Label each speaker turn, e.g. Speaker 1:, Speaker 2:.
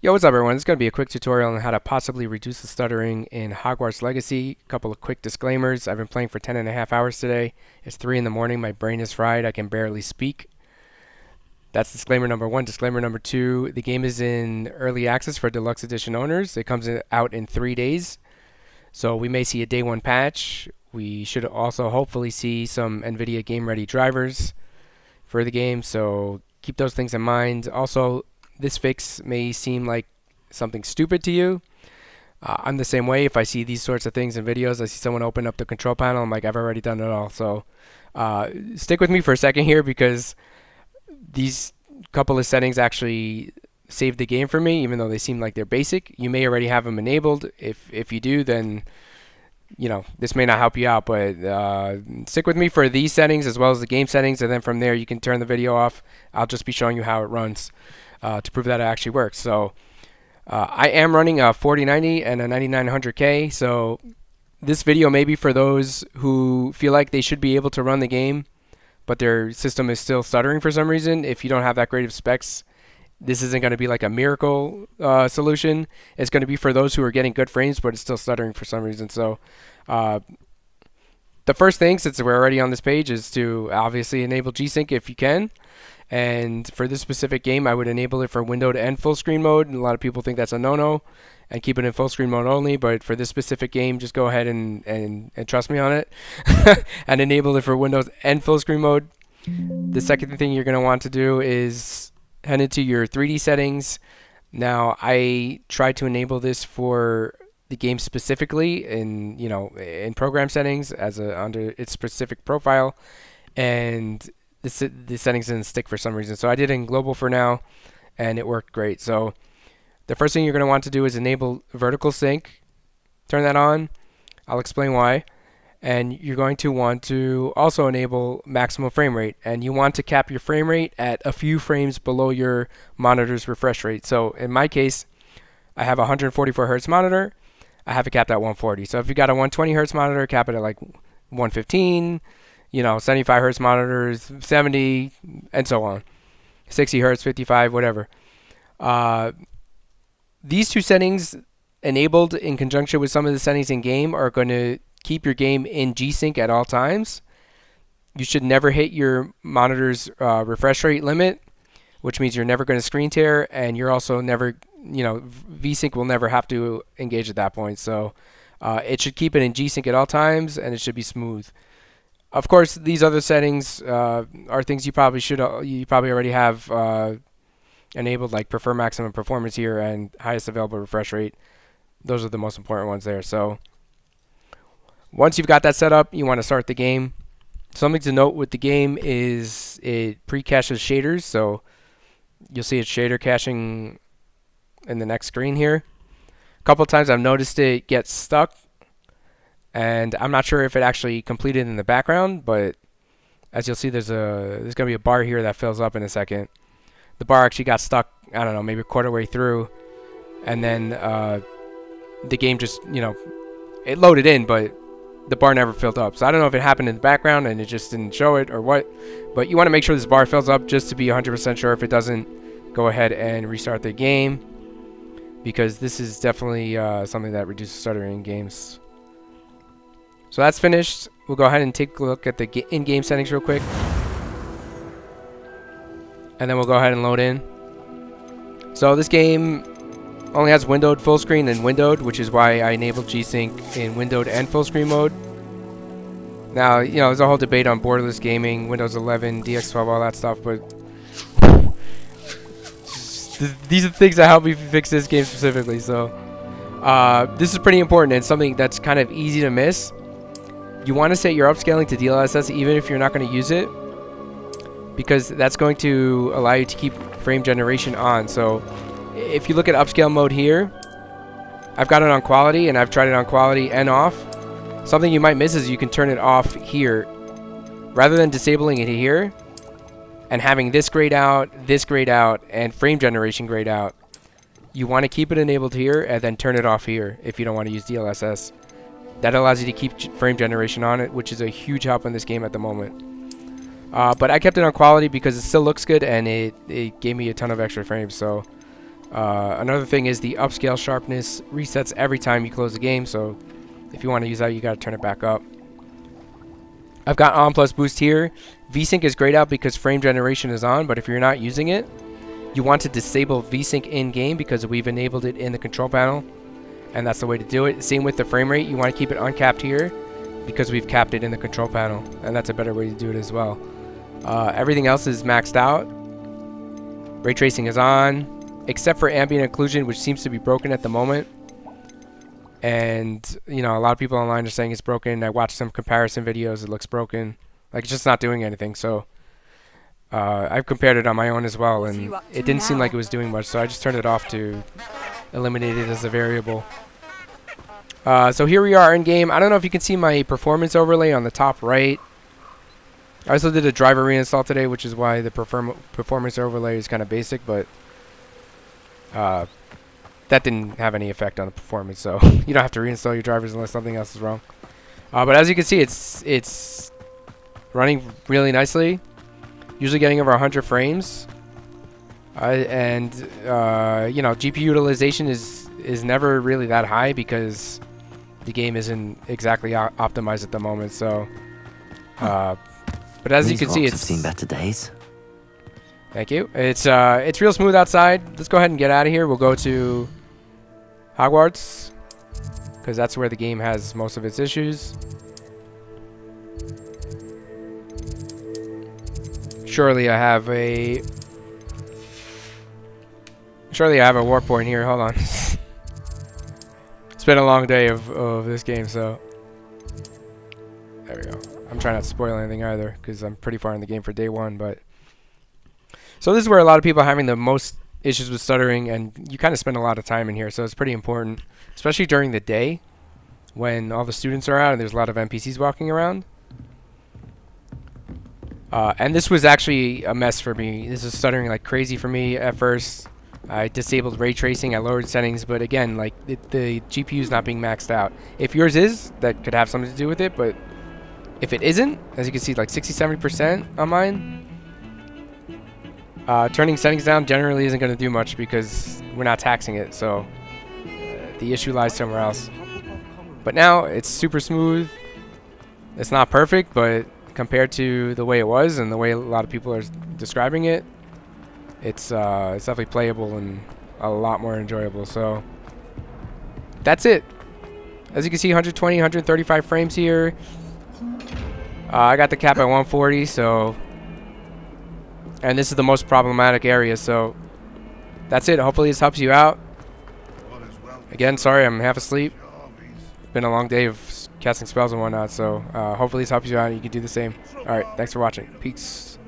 Speaker 1: Yo, what's up everyone? This is going to be a quick tutorial on how to possibly reduce the stuttering in Hogwarts Legacy. A couple of quick disclaimers. I've been playing for 10.5 hours today. It's 3 in the morning. My brain is fried. I can barely speak. That's disclaimer number one. Disclaimer number two, the game is in early access for deluxe edition owners. It comes out in 3 days. So we may see a day one patch. We should also hopefully see some NVIDIA game ready drivers for the game. So keep those things in mind. Also, this fix may seem like something stupid to you. I'm the same way. If I see these sorts of things in videos, I see someone open up the control panel, I'm like, I've already done it all. So stick with me for a second here, because these couple of settings actually save the game for me, even though they seem like they're basic. You may already have them enabled. If you do, then this may not help you out, but stick with me for these settings as well as the game settings, and then from there you can turn the video off. I'll just be showing you how it runs to prove that it actually works. So I am running a 4090 and a 9900K, so this video may be for those who feel like they should be able to run the game, but their system is still stuttering for some reason. If you don't have that great of specs, this isn't going to be like a miracle solution. It's going to be for those who are getting good frames, but it's still stuttering for some reason. So the first thing, since we're already on this page, is to obviously enable G-Sync if you can. And for this specific game, I would enable it for windowed and full screen mode. And a lot of people think that's a no-no and keep it in full screen mode only. But for this specific game, just go ahead and trust me on it and enable it for Windows and full screen mode. The second thing you're going to want to do is head into your 3D settings. Now, I tried to enable this for the game specifically in program settings under its specific profile, and the settings didn't stick for some reason. So I did it in global for now, and it worked great. So the first thing you're going to want to do is enable vertical sync. Turn that on. I'll explain why. And you're going to want to also enable maximum frame rate, and you want to cap your frame rate at a few frames below your monitor's refresh rate. So in my case, I have a 144 hertz monitor. I have it capped at 140. So if you got a 120 hertz monitor, cap it at like 115. 75 hertz monitors, 70, and so on. 60 hertz, 55, whatever. These two settings enabled in conjunction with some of the settings in game are going to keep your game in G-Sync at all times. You should never hit your monitor's refresh rate limit, which means you're never going to screen tear, and you're also never, V-Sync will never have to engage at that point. So it should keep it in G-Sync at all times, and it should be smooth. Of course, these other settings are things you probably already have enabled, like prefer maximum performance here and highest available refresh rate. Those are the most important ones there. So once you've got that set up, you want to start the game. Something to note with the game is it pre-caches shaders, so you'll see it's shader caching in the next screen here. A couple of times I've noticed it get stuck, and I'm not sure if it actually completed in the background, but as you'll see, there's going to be a bar here that fills up in a second. The bar actually got stuck, I don't know, maybe a quarter way through, and then the game just, it loaded in, but the bar never filled up. So I don't know if it happened in the background and it just didn't show it or what, but you want to make sure this bar fills up just to be 100% sure. If it doesn't, go ahead and restart the game, because this is definitely something that reduces stuttering in games. So that's finished. We'll go ahead and take a look at the in-game settings real quick, and then we'll go ahead and load in. So this game only has windowed full screen and windowed, which is why I enabled G-Sync in windowed and full screen mode. Now, there's a whole debate on borderless gaming, Windows 11, DX12, all that stuff, but these are the things that help me fix this game specifically. So this is pretty important, and something that's kind of easy to miss. You want to set your upscaling to DLSS even if you're not going to use it, because that's going to allow you to keep frame generation on. So if you look at upscale mode here, I've got it on quality, and I've tried it on quality and off. Something you might miss is you can turn it off here. Rather than disabling it here and having this grayed out, and frame generation grayed out, you want to keep it enabled here and then turn it off here if you don't want to use DLSS. That allows you to keep frame generation on it, which is a huge help in this game at the moment. But I kept it on quality because it still looks good, and it gave me a ton of extra frames. So Another thing is the upscale sharpness resets every time you close the game, so if you want to use that, you got to turn it back up. I've got on plus boost here. VSync is grayed out because frame generation is on, but if you're not using it, you want to disable VSync in-game because we've enabled it in the control panel, and that's the way to do it. Same with the frame rate. You want to keep it uncapped here because we've capped it in the control panel, and that's a better way to do it as well. Everything else is maxed out. Ray tracing is on, except for ambient occlusion, which seems to be broken at the moment. And, you know, a lot of people online are saying it's broken. I watched some comparison videos. It looks broken. Like, it's just not doing anything. So, I've compared it on my own as well, and it didn't seem like it was doing much. So I just turned it off to eliminate it as a variable. So here we are in game. I don't know if you can see my performance overlay on the top right. I also did a driver reinstall today, which is why the performance overlay is kind of basic, but that didn't have any effect on the performance, so you don't have to reinstall your drivers unless something else is wrong. But as you can see, it's running really nicely, usually getting over 100 frames. And you know, GPU utilization is never really that high because the game isn't exactly optimized at the moment. So, but as you can see, it's
Speaker 2: seen better days.
Speaker 1: Thank you. It's real smooth outside. Let's go ahead and get out of here. We'll go to Hogwarts because that's where the game has most of its issues. Surely I have a warp point here. Hold on. It's been a long day of this game, so there we go. I'm trying not to spoil anything either because I'm pretty far in the game for day one, but so this is where a lot of people are having the most issues with stuttering, and you kind of spend a lot of time in here, so it's pretty important, especially during the day when all the students are out and there's a lot of NPCs walking around. And this was actually a mess for me. This is stuttering like crazy for me at first. I disabled ray tracing, I lowered settings, but again, like the GPU is not being maxed out. If yours is, that could have something to do with it, but if it isn't, as you can see, like 60-70% on mine, turning settings down generally isn't going to do much because we're not taxing it, so the issue lies somewhere else. But now it's super smooth. It's not perfect, but compared to the way it was and the way a lot of people are describing it, it's definitely playable and a lot more enjoyable. So that's it. As you can see, 120, 135 frames here. I got the cap at 140, so, and this is the most problematic area, so that's it. Hopefully this helps you out. Again, sorry, I'm half asleep. It's been a long day of casting spells and whatnot, so hopefully this helps you out and you can do the same. Alright, thanks for watching. Peace.